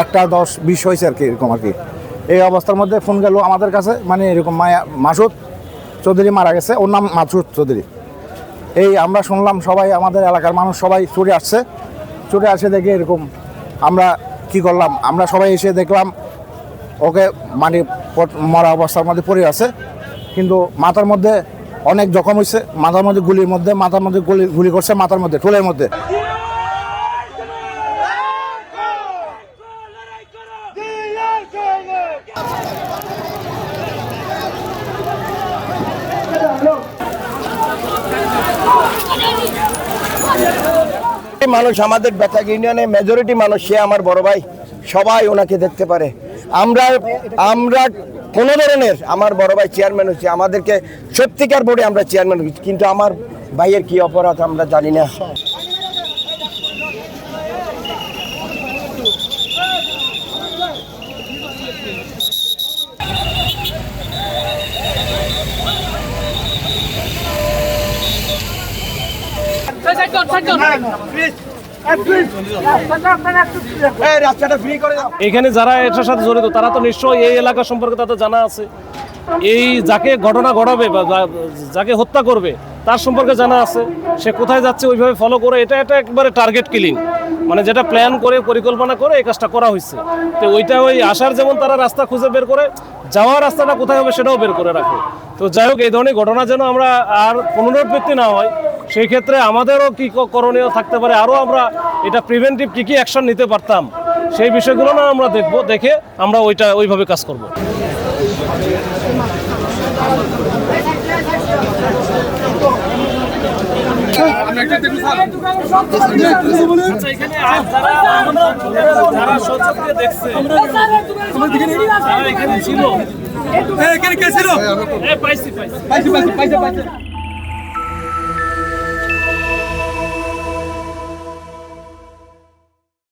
1-10-20 হয়েছে আর কি, এরকম আর কি। এই অবস্থার মধ্যে ফোন গেল আমাদের কাছে, মানে এরকম মাসুদ চৌধুরী মারা গেছে, ওর নাম মাসুদ চৌধুরী। এই আমরা শুনলাম, সবাই আমাদের এলাকার মানুষ সবাই ছুটে আসে দেখে এরকম। আমরা কি করলাম, আমরা সবাই এসে দেখলাম ওকে মানে মরা অবস্থার মধ্যে পড়ে আছে, কিন্তু মাথার মধ্যে অনেক জখম হয়েছে, মাথার মধ্যে গুলি করছে, মাথার মধ্যে ঠোলের মধ্যে। মানুষ আমাদের বেতাগ ইউনিয়নে মেজরিটি মানুষ, সে আমার বড় ভাই, সবাই ওনাকে দেখতে পারে। আমরা কোনো ধরনের, আমার বড় ভাই চেয়ারম্যান হচ্ছে, আমাদেরকে সত্যিকার বোর্ডে আমরা চেয়ারম্যান হচ্ছি, কিন্তু আমার ভাইয়ের কি অপরাধ আমরা জানি না। এখানে যারা এটার সাথে জড়িত তারা তো নিশ্চয়ই এই এলাকা সম্পর্কে তাদের জানা আছে। এই যাকে ঘটনা ঘটাবে বা যাকে হত্যা করবে তার সম্পর্কে জানা আছে, সে কোথায় যাচ্ছে ওইভাবে ফলো করে। এটা একবারে টার্গেট কিলিং, মানে যেটা প্ল্যান করে পরিকল্পনা করে এই কাজটা করা হয়েছে। তো ওইটা ওই আসার যেমন তারা রাস্তা খুঁজে বের করে, যাওয়ার রাস্তাটা কোথায় হবে সেটাও বের করে রাখে। তো যাই হোক, এই ধরনের ঘটনা যেন আমরা আর পুনরাবৃত্তি না হয়, সেই ক্ষেত্রে আমাদেরও কী করণীয় থাকতে পারে, আরও আমরা এটা প্রিভেন্টিভ কী অ্যাকশন নিতে পারতাম, সেই বিষয়গুলো না আমরা দেখে আমরা ওইভাবে কাজ করব। এখানে ছিল, পাইছি